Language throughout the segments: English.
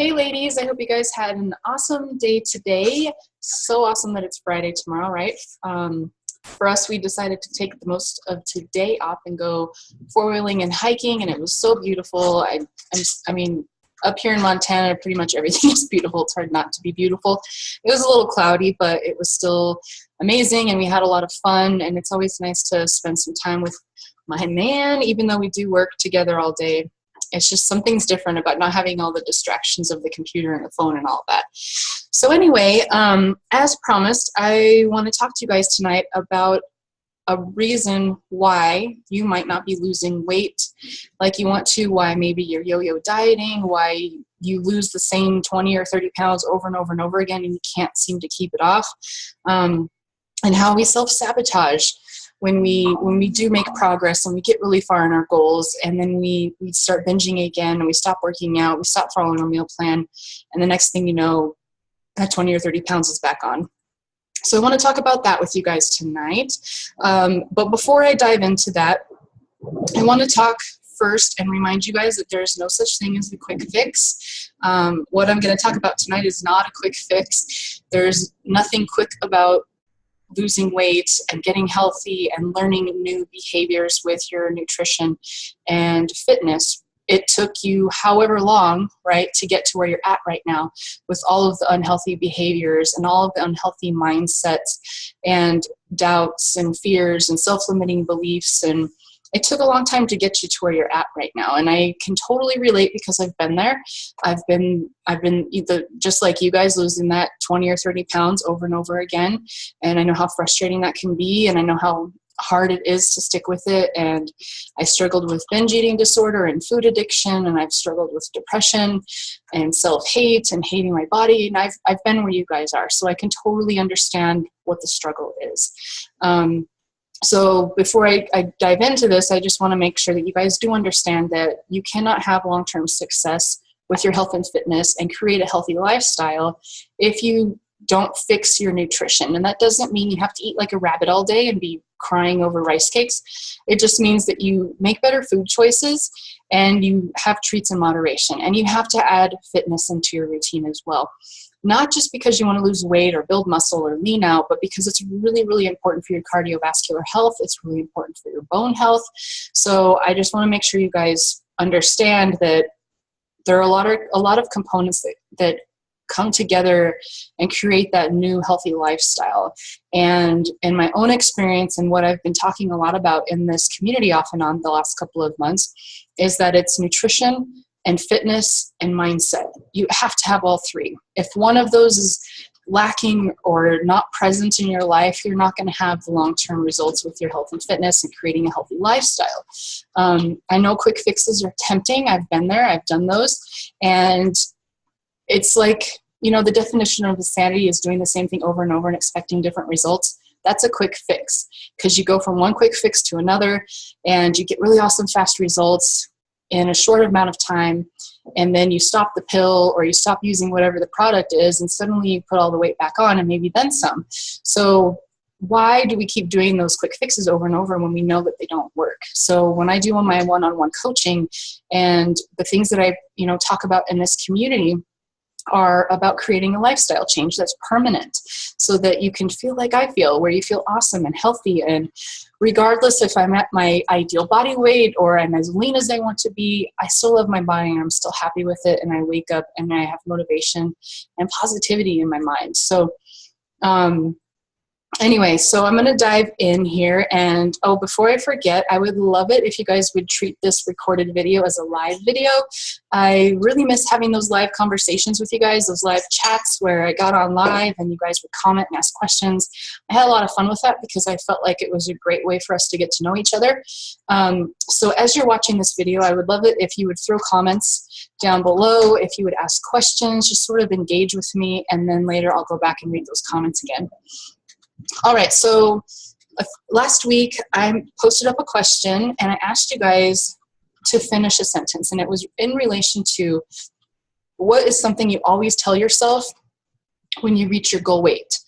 Hey ladies, I hope you guys had an awesome day today. So awesome that it's Friday tomorrow, right? For us, we decided to take the most of today off and go four-wheeling and hiking, and it was so beautiful. I mean, up here in Montana, pretty much everything is beautiful. It's hard not to be beautiful. It was a little cloudy, but it was still amazing, and we had a lot of fun, and it's always nice to spend some time with my man, even though we do work together all day. It's just something's different about not having all the distractions of the computer and the phone and all that. So anyway, as promised, I want to talk to you guys tonight about a reason why you might not be losing weight like you want to, why maybe you're yo-yo dieting, why you lose the same 20 or 30 pounds over and over and over again and you can't seem to keep it off, and how we self-sabotage when we do make progress and we get really far in our goals, and then we start binging again and we stop working out, we stop following our meal plan, and the next thing you know, that 20 or 30 pounds is back on. So I want to talk about that with you guys tonight. But before I dive into that, I want to talk first and remind you guys that there's no such thing as a quick fix. What I'm going to talk about tonight is not a quick fix. There's nothing quick about losing weight and getting healthy and learning new behaviors with your nutrition and fitness. It took you however long, right, to get to where you're at right now with all of the unhealthy behaviors and all of the unhealthy mindsets and doubts and fears and self-limiting beliefs. And it took a long time to get you to where you're at right now. And I can totally relate because I've been there. I've been either just like you guys, losing that 20 or 30 pounds over and over again. And I know how frustrating that can be. And I know how hard it is to stick with it. And I struggled with binge eating disorder and food addiction. And I've struggled with depression and self-hate and hating my body. And I've been where you guys are. So I can totally understand what the struggle is. So before I dive into this, I just want to make sure that you guys do understand that you cannot have long-term success with your health and fitness and create a healthy lifestyle if you don't fix your nutrition. And that doesn't mean you have to eat like a rabbit all day and be crying over rice cakes. It just means that you make better food choices and you have treats in moderation. And you have to add fitness into your routine as well. Not just because you want to lose weight or build muscle or lean out, but because it's really, really important for your cardiovascular health. It's really important for your bone health. So I just want to make sure you guys understand that there are a lot of components that come together and create that new healthy lifestyle. And in my own experience and what I've been talking a lot about in this community off and on the last couple of months is that it's nutrition and fitness and mindset. You have to have all three. If one of those is lacking or not present in your life, you're not going to have the long-term results with your health and fitness and creating a healthy lifestyle. I know quick fixes are tempting. I've been there. I've done those. And it's like, you know, the definition of insanity is doing the same thing over and over and expecting different results. That's a quick fix because you go from one quick fix to another and you get really awesome fast results in a short amount of time, and then you stop the pill or you stop using whatever the product is, and suddenly you put all the weight back on and maybe then some. So why do we keep doing those quick fixes over and over when we know that they don't work? So when I do my one-on-one coaching, and the things that I talk about in this community are about creating a lifestyle change that's permanent so that you can feel like I feel, where you feel awesome and healthy. And regardless if I'm at my ideal body weight or I'm as lean as I want to be, I still love my body and I'm still happy with it. And I wake up and I have motivation and positivity in my mind. So, anyway, so I'm going to dive in here. And before I forget, I would love it if you guys would treat this recorded video as a live video. I really miss having those live conversations with you guys, those live chats where I got on live and you guys would comment and ask questions. I had a lot of fun with that because I felt like it was a great way for us to get to know each other. So as you're watching this video, I would love it if you would throw comments down below, if you would ask questions, just sort of engage with me, and then later I'll go back and read those comments again. All right, so last week I posted up a question and I asked you guys to finish a sentence, and it was in relation to what is something you always tell yourself when you reach your goal weight.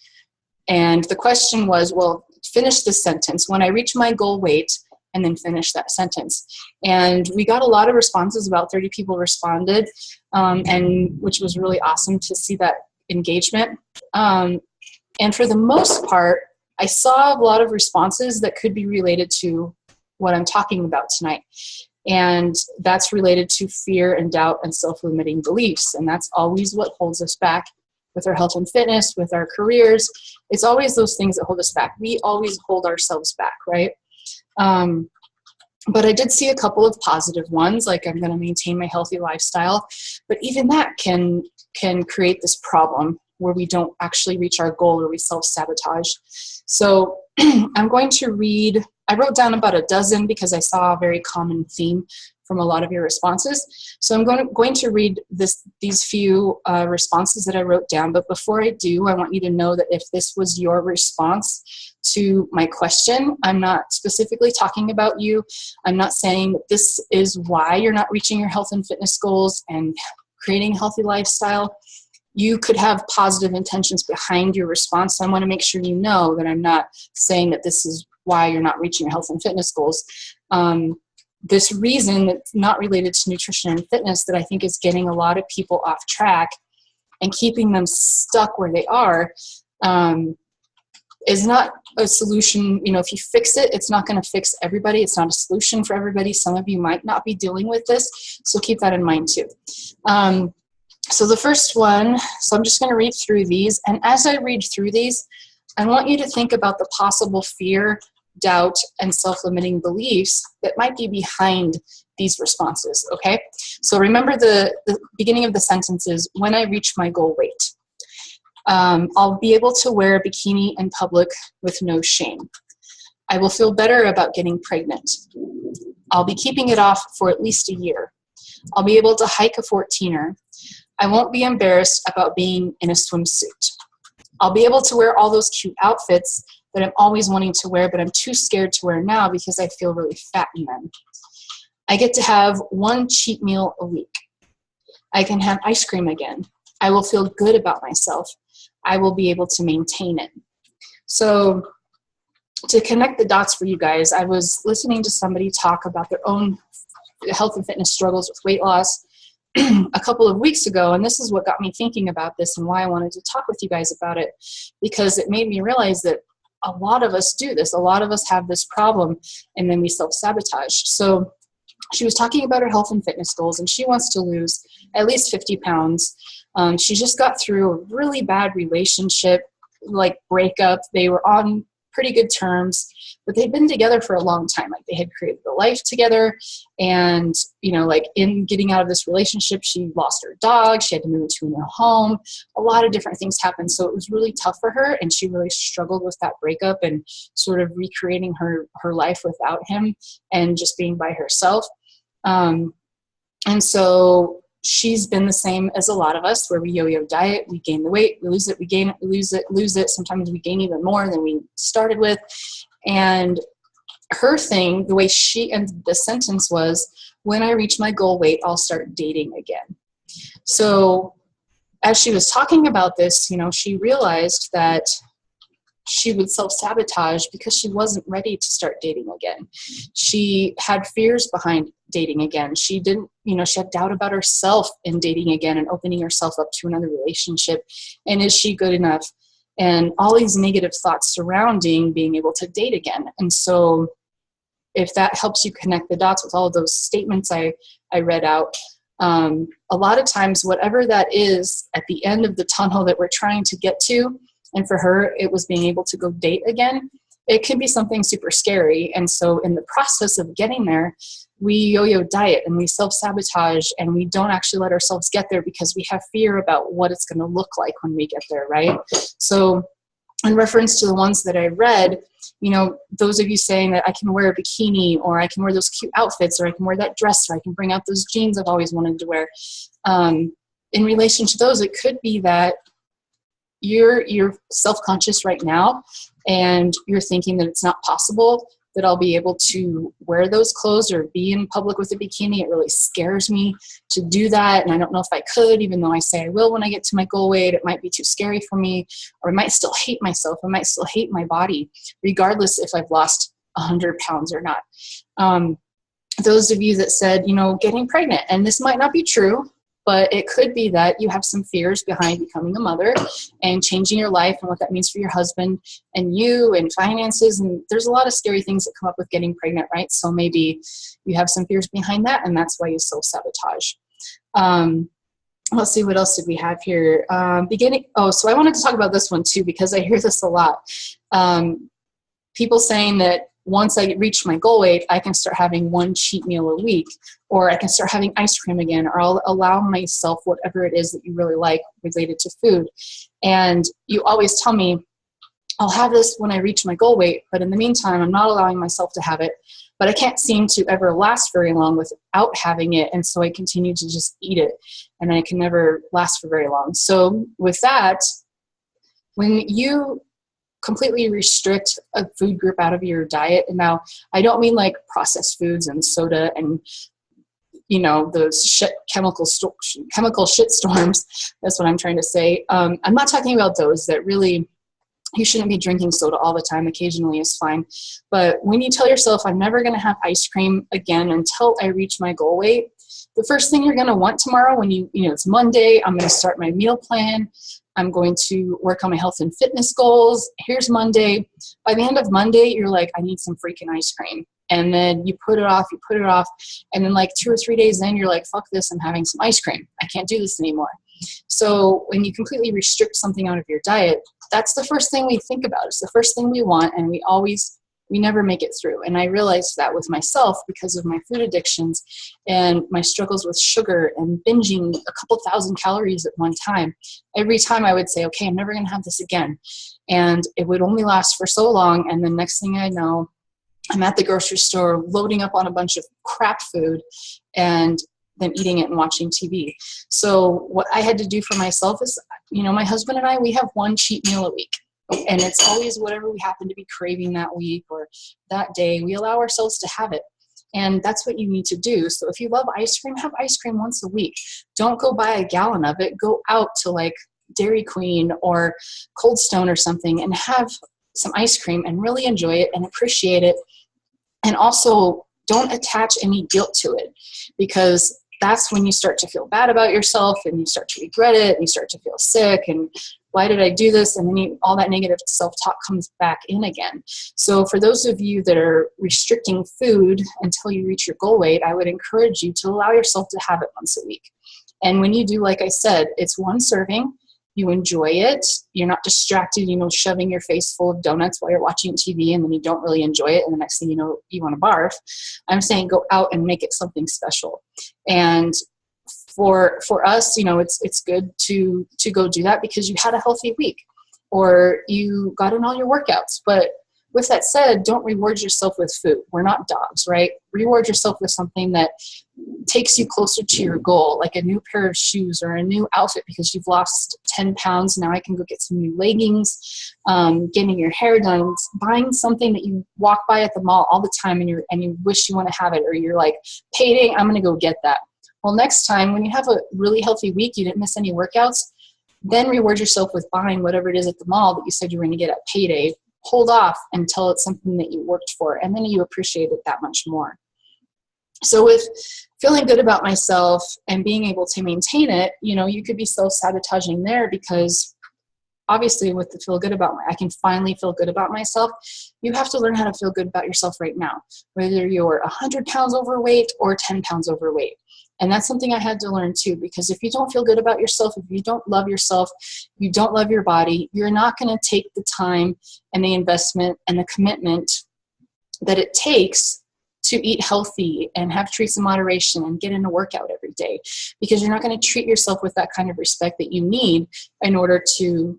And the question was, well, finish this sentence. When I reach my goal weight, and then finish that sentence. And we got a lot of responses. About 30 people responded. and which was really awesome to see that engagement. And for the most part, I saw a lot of responses that could be related to what I'm talking about tonight. And that's related to fear and doubt and self-limiting beliefs. And that's always what holds us back with our health and fitness, with our careers. It's always those things that hold us back. We always hold ourselves back, right? But I did see a couple of positive ones, like I'm going to maintain my healthy lifestyle. But even that can create this problem where we don't actually reach our goal or we self-sabotage. So I'm going to read, I wrote down about a dozen because I saw a very common theme from a lot of your responses. So I'm going to read these few responses that I wrote down. But before I do, I want you to know that if this was your response to my question, I'm not specifically talking about you. I'm not saying that this is why you're not reaching your health and fitness goals and creating a healthy lifestyle. You could have positive intentions behind your response. So I want to make sure you know that I'm not saying that this is why you're not reaching your health and fitness goals. This reason that's not related to nutrition and fitness that I think is getting a lot of people off track and keeping them stuck where they are is not a solution. You know, if you fix it, it's not going to fix everybody. It's not a solution for everybody. Some of you might not be dealing with this, so keep that in mind too. So the first one, so I'm just going to read through these. And as I read through these, I want you to think about the possible fear, doubt, and self-limiting beliefs that might be behind these responses, okay? So remember the beginning of the sentence is, when I reach my goal weight, I'll be able to wear a bikini in public with no shame. I will feel better about getting pregnant. I'll be keeping it off for at least a year. I'll be able to hike a 14er. I won't be embarrassed about being in a swimsuit. I'll be able to wear all those cute outfits that I'm always wanting to wear, but I'm too scared to wear now because I feel really fat in them. I get to have one cheat meal a week. I can have ice cream again. I will feel good about myself. I will be able to maintain it. So to connect the dots for you guys, I was listening to somebody talk about their own health and fitness struggles with weight loss a couple of weeks ago, and this is what got me thinking about this and why I wanted to talk with you guys about it, because it made me realize that a lot of us do this. A lot of us have this problem, and then we self-sabotage. So she was talking about her health and fitness goals, and she wants to lose at least 50 pounds. She just got through a really bad relationship, like breakup. They were on pretty good terms, but they'd been together for a long time. Like, they had created a life together, and, you know, like, in getting out of this relationship, she lost her dog. She had to move into a new home. A lot of different things happened. So it was really tough for her, and she really struggled with that breakup and sort of recreating her life without him and just being by herself. And so she's been the same as a lot of us, where we yo-yo diet, we gain the weight, we lose it, we gain it, we lose it. Sometimes we gain even more than we started with. And her thing, the way she ended the sentence was, when I reach my goal weight, I'll start dating again. So as she was talking about this, you know, she realized that she would self-sabotage because she wasn't ready to start dating again. She had fears behind dating again. She didn't, you know, she had doubt about herself in dating again and opening herself up to another relationship. And is she good enough? And all these negative thoughts surrounding being able to date again. And so if that helps you connect the dots with all of those statements I read out, a lot of times, whatever that is at the end of the tunnel that we're trying to get to, and for her, it was being able to go date again, it can be something super scary. And so in the process of getting there, we yo-yo diet and we self-sabotage, and we don't actually let ourselves get there because we have fear about what it's going to look like when we get there, right? So in reference to the ones that I read, you know, those of you saying that I can wear a bikini, or I can wear those cute outfits, or I can wear that dress, or I can bring out those jeans I've always wanted to wear. In relation to those, it could be that you're self-conscious right now, and you're thinking that it's not possible that I'll be able to wear those clothes or be in public with a bikini. It really scares me to do that, and I don't know if I could, even though I say I will when I get to my goal weight. It might be too scary for me, or I might still hate myself. I might still hate my body, regardless if I've lost 100 pounds or not. Those of you that said, you know, getting pregnant, and this might not be true, But it could be that you have some fears behind becoming a mother and changing your life and what that means for your husband and you and finances. And there's a lot of scary things that come up with getting pregnant, right? So maybe you have some fears behind that, and that's why you self-sabotage. Let's see, what else did we have here? So I wanted to talk about this one too, because I hear this a lot. People saying that once I reach my goal weight, I can start having one cheat meal a week, or I can start having ice cream again, or I'll allow myself whatever it is that you really like related to food. And you always tell me, I'll have this when I reach my goal weight, but in the meantime, I'm not allowing myself to have it. But I can't seem to ever last very long without having it, and so I continue to just eat it, and I can never last for very long. So with that, when you completely restrict a food group out of your diet, and now I don't mean like processed foods and soda and those chemical shit storms. That's what I'm trying to say. I'm not talking about those that really. You shouldn't be drinking soda all the time. Occasionally is fine. But when you tell yourself, I'm never going to have ice cream again until I reach my goal weight, the first thing you're going to want tomorrow when it's Monday, I'm going to start my meal plan. I'm going to work on my health and fitness goals. Here's Monday. By the end of Monday, you're like, I need some freaking ice cream. And then you put it off. And then like 2 or 3 days in, you're like, fuck this, I'm having some ice cream. I can't do this anymore. So when you completely restrict something out of your diet, that's the first thing we think about. It's the first thing we want, and we never make it through. And I realized that with myself because of my food addictions and my struggles with sugar and binging a couple thousand calories at one time. Every time I would say, okay, I'm never going to have this again. And it would only last for so long. And the next thing I know, I'm at the grocery store loading up on a bunch of crap food and then eating it and watching TV. So what I had to do for myself is, my husband and I, we have one cheat meal a week. And it's always whatever we happen to be craving that week or that day. We allow ourselves to have it. And that's what you need to do. So if you love ice cream, have ice cream once a week. Don't go buy a gallon of it. Go out to like Dairy Queen or Cold Stone or something and have some ice cream and really enjoy it and appreciate it. And also don't attach any guilt to it, because that's when you start to feel bad about yourself and you start to regret it and you start to feel sick and why did I do this? And then all that negative self-talk comes back in again. So for those of you that are restricting food until you reach your goal weight, I would encourage you to allow yourself to have it once a week. And when you do, like I said, it's one serving. You enjoy it. You're not distracted, shoving your face full of donuts while you're watching TV and then you don't really enjoy it. And the next thing you know, you want to barf. I'm saying go out and make it something special. And for us, it's good to go do that because you had a healthy week or you got in all your workouts. But with that said, don't reward yourself with food. We're not dogs, right? Reward yourself with something that takes you closer to your goal, like a new pair of shoes or a new outfit because you've lost 10 pounds. Now I can go get some new leggings, getting your hair done, buying something that you walk by at the mall all the time and you wish you want to have it, or you're like, payday, I'm going to go get that. Well, next time when you have a really healthy week, you didn't miss any workouts, then reward yourself with buying whatever it is at the mall that you said you were going to get at payday. Hold off until it's something that you worked for, and then you appreciate it that much more. So with feeling good about myself and being able to maintain it, you could be self-sabotaging there because obviously with the I can finally feel good about myself. You have to learn how to feel good about yourself right now, whether you're 100 pounds overweight or 10 pounds overweight. And that's something I had to learn too, because if you don't feel good about yourself, if you don't love yourself, you don't love your body, you're not going to take the time and the investment and the commitment that it takes to eat healthy and have treats in moderation and get in a workout every day, because you're not going to treat yourself with that kind of respect that you need in order to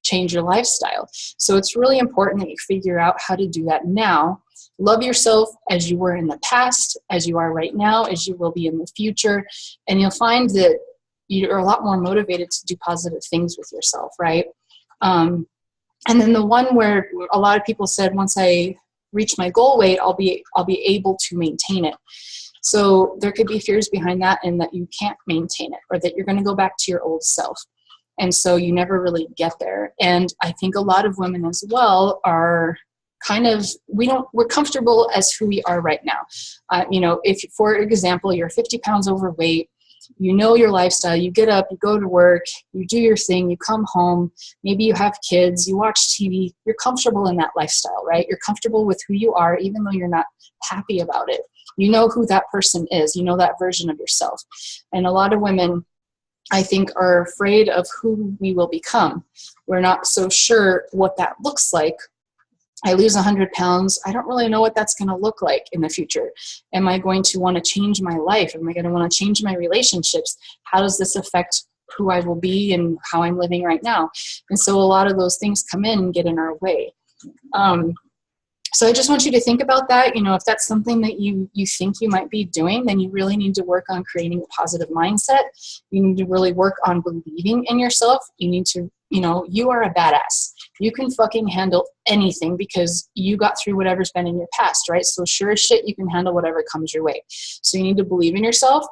change your lifestyle. So it's really important that you figure out how to do that now. Love yourself as you were in the past, as you are right now, as you will be in the future. And you'll find that you're a lot more motivated to do positive things with yourself, right? And then the one where a lot of people said, once I reach my goal weight, I'll be able to maintain it. So there could be fears behind that, and that you can't maintain it, or that you're going to go back to your old self. And so you never really get there. And I think a lot of women as well are we're comfortable as who we are right now. If, for example, you're 50 pounds overweight, You know your lifestyle. You get up, you go to work, you do your thing, you come home, maybe you have kids, you watch TV. You're comfortable in that lifestyle, right? You're comfortable with who you are, even though you're not happy about it. You know who that person is. You know that version of yourself. And a lot of women, I think, are afraid of who we will become. We're not so sure what that looks like. I lose 100 pounds. I don't really know what that's going to look like in the future. Am I going to want to change my life? Am I going to want to change my relationships? How does this affect who I will be and how I'm living right now? And so a lot of those things come in and get in our way. So I just want you to think about that. You know, if that's something that you think you might be doing, then you really need to work on creating a positive mindset. You need to really work on believing in yourself. You need to, you know, you are a badass. You can fucking handle anything because you got through whatever's been in your past, right? So sure as shit, you can handle whatever comes your way. So you need to believe in yourself,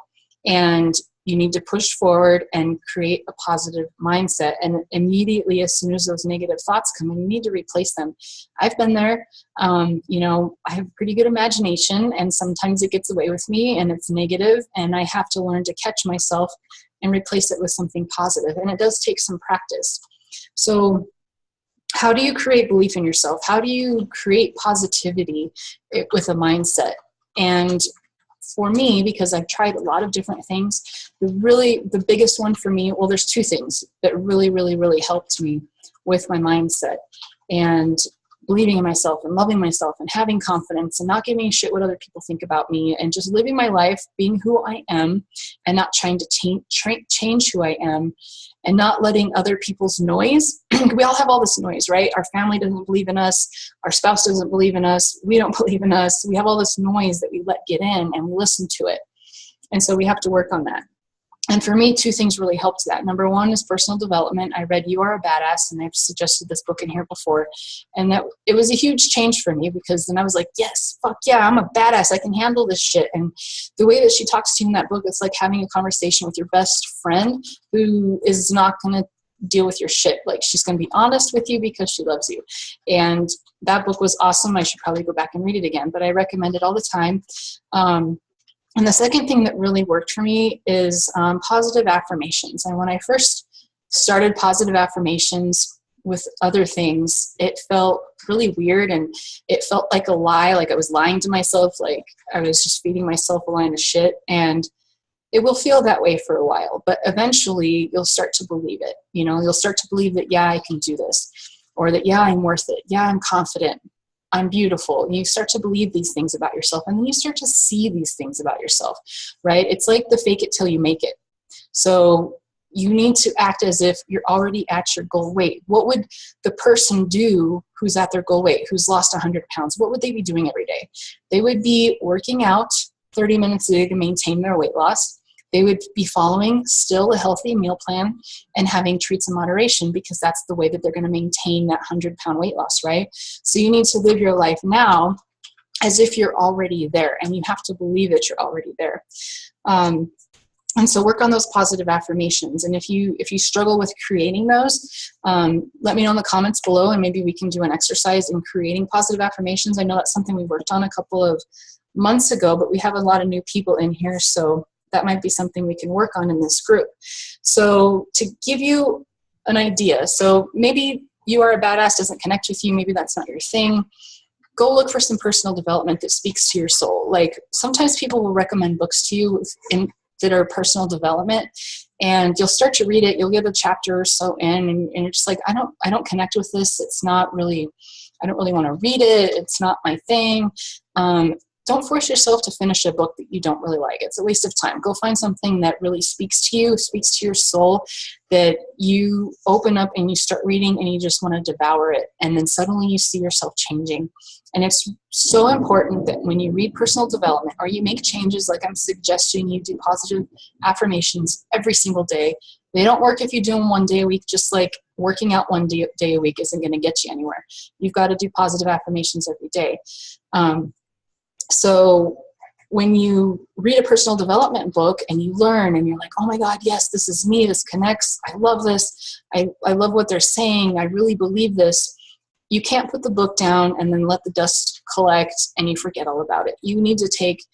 and you need to push forward and create a positive mindset. And immediately, as soon as those negative thoughts come in, you need to replace them. I've been there. You know, I have pretty good imagination, and sometimes it gets away with me and it's negative, and I have to learn to catch myself and replace it with something positive. And it does take some practice. So how do you create belief in yourself? How do you create positivity with a mindset? And for me, because I've tried a lot of different things, the biggest one for me, well, there's two things that really, really, really helped me with my mindset and believing in myself and loving myself and having confidence and not giving a shit what other people think about me and just living my life, being who I am and not trying to change who I am and not letting other people's noise. We all have all this noise, right? Our family doesn't believe in us. Our spouse doesn't believe in us. We don't believe in us. We have all this noise that we let get in and we listen to it. And so we have to work on that. And for me, two things really helped that. Number one is personal development. I read You Are a Badass, and I've suggested this book in here before. And that it was a huge change for me because then I was like, yes, fuck yeah, I'm a badass. I can handle this shit. And the way that she talks to you in that book, it's like having a conversation with your best friend who is not going to deal with your shit. Like, she's going to be honest with you because she loves you. And that book was awesome. I should probably go back and read it again, but I recommend it all the time. And the second thing that really worked for me is positive affirmations. And when I first started positive affirmations with other things, it felt really weird and it felt like a lie, like I was lying to myself, like I was just feeding myself a line of shit. And it will feel that way for a while, but eventually you'll start to believe it. You know, you'll start to believe that, yeah, I can do this, or that, yeah, I'm worth it. Yeah, I'm confident. I'm beautiful. And you start to believe these things about yourself, and then you start to see these things about yourself, right? It's like the fake it till you make it. So you need to act as if you're already at your goal weight. What would the person do who's at their goal weight, who's lost 100 pounds? What would they be doing every day? They would be working out 30 minutes a day to maintain their weight loss. They would be following still a healthy meal plan and having treats in moderation, because that's the way that they're going to maintain that 100-pound weight loss, right? So you need to live your life now as if you're already there, and you have to believe that you're already there. And so work on those positive affirmations. And if you struggle with creating those, let me know in the comments below, and maybe we can do an exercise in creating positive affirmations. I know that's something we worked on a couple of months ago, but we have a lot of new people in here, so that might be something we can work on in this group. So to give you an idea, so maybe You Are a Badass doesn't connect with you, maybe that's not your thing. Go look for some personal development that speaks to your soul. Like, sometimes people will recommend books to you that are personal development, and you'll start to read it, you'll get a chapter or so in, and you're just like, I don't connect with this. It's not really, I don't really want to read it. It's not my thing. Don't force yourself to finish a book that you don't really like. It's a waste of time. Go find something that really speaks to you, speaks to your soul, that you open up and you start reading and you just want to devour it. And then suddenly you see yourself changing. And it's so important that when you read personal development or you make changes, like I'm suggesting you do positive affirmations every single day. They don't work if you do them one day a week, just like working out one day a week isn't going to get you anywhere. You've got to do positive affirmations every day. So when you read a personal development book and you learn and you're like, oh my God, yes, this is me, this connects, I love this, I love what they're saying, I really believe this, you can't put the book down and then let the dust collect and you forget all about it. You need to take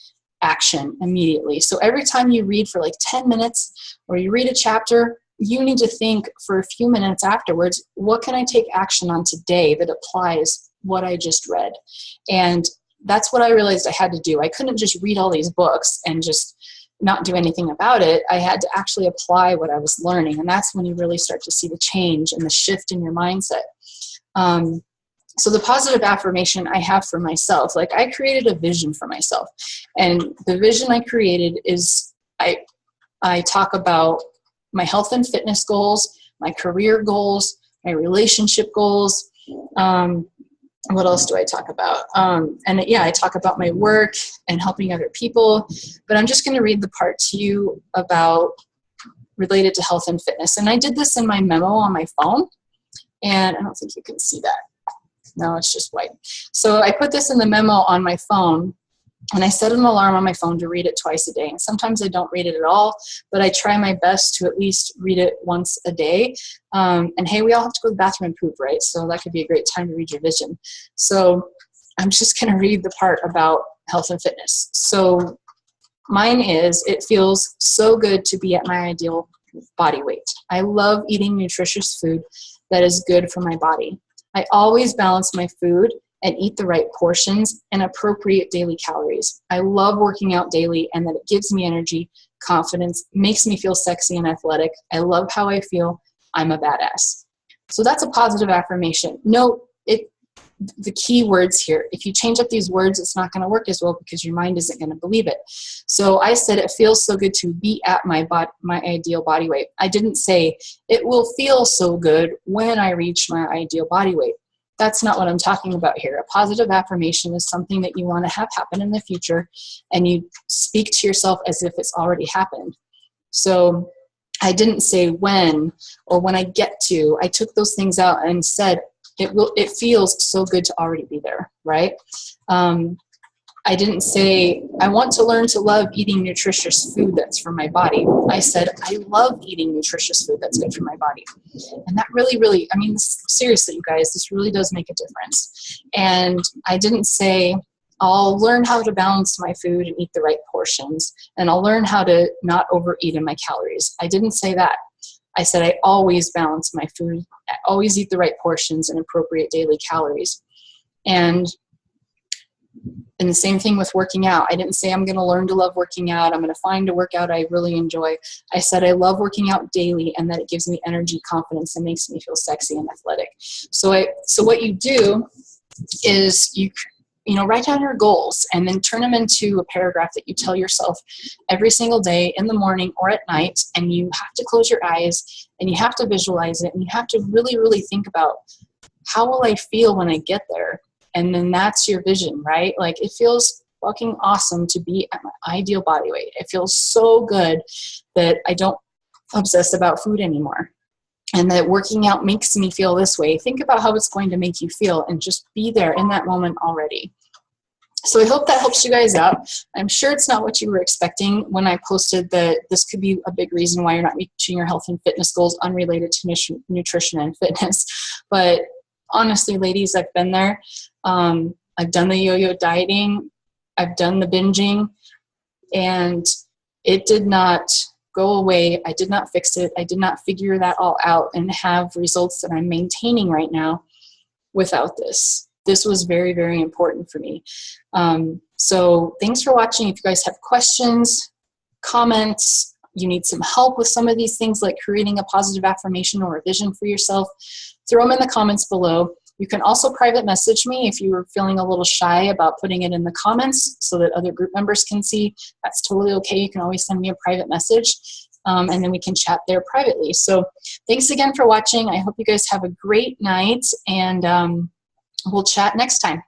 action immediately. So every time you read for like 10 minutes or you read a chapter, you need to think for a few minutes afterwards, what can I take action on today that applies what I just read? And that's what I realized I had to do. I couldn't just read all these books and just not do anything about it. I had to actually apply what I was learning. And that's when you really start to see the change and the shift in your mindset. So the positive affirmation I have for myself, like I created a vision for myself. And the vision I created is I talk about my health and fitness goals, my career goals, my relationship goals. What else do I talk about? I talk about my work and helping other people, but I'm just going to read the part to you about related to health and fitness. And I did this in my memo on my phone, and I don't think you can see that. No, it's just white. So I put this in the memo on my phone, and I set an alarm on my phone to read it twice a day. And sometimes I don't read it at all, but I try my best to at least read it once a day. And hey, we all have to go to the bathroom and poop, right? So that could be a great time to read your vision. So I'm just going to read the part about health and fitness. So mine is, it feels so good to be at my ideal body weight. I love eating nutritious food that is good for my body. I always balance my food and eat the right portions and appropriate daily calories. I love working out daily and that it gives me energy, confidence, makes me feel sexy and athletic. I love how I feel. I'm a badass. So that's a positive affirmation. Note the key words here. If you change up these words, it's not going to work as well because your mind isn't going to believe it. So I said it feels so good to be at my ideal body weight. I didn't say it will feel so good when I reach my ideal body weight. That's not what I'm talking about here. A positive affirmation is something that you want to have happen in the future, and you speak to yourself as if it's already happened. So I didn't say when or when I get to. I took those things out and said it feels so good to already be there, right? I didn't say I want to learn to love eating nutritious food that's for my body. I said I love eating nutritious food that's good for my body. And that really, I mean, seriously, you guys, this really does make a difference. And I didn't say I'll learn how to balance my food and eat the right portions, and I'll learn how to not overeat in my calories. I didn't say that. I said I always balance my food, I always eat the right portions and appropriate daily calories. And the same thing with working out. I didn't say I'm going to learn to love working out. I'm going to find a workout I really enjoy. I said I love working out daily and that it gives me energy, confidence, and makes me feel sexy and athletic. So what you do is you write down your goals and then turn them into a paragraph that you tell yourself every single day in the morning or at night. And you have to close your eyes and you have to visualize it. And you have to really, really think about, how will I feel when I get there? And then that's your vision, right? Like, it feels fucking awesome to be at my ideal body weight. It feels so good that I don't obsess about food anymore. And that working out makes me feel this way. Think about how it's going to make you feel and just be there in that moment already. So I hope that helps you guys out. I'm sure it's not what you were expecting when I posted that this could be a big reason why you're not reaching your health and fitness goals unrelated to nutrition and fitness. But honestly, ladies, I've been there. I've done the yo-yo dieting. I've done the binging. And it did not go away. I did not fix it. I did not figure that all out and have results that I'm maintaining right now without this. This was very, very important for me. So thanks for watching. If you guys have questions, comments, you need some help with some of these things like creating a positive affirmation or a vision for yourself, throw them in the comments below. You can also private message me if you were feeling a little shy about putting it in the comments so that other group members can see. That's totally okay. You can always send me a private message, and then we can chat there privately. So thanks again for watching. I hope you guys have a great night, and we'll chat next time.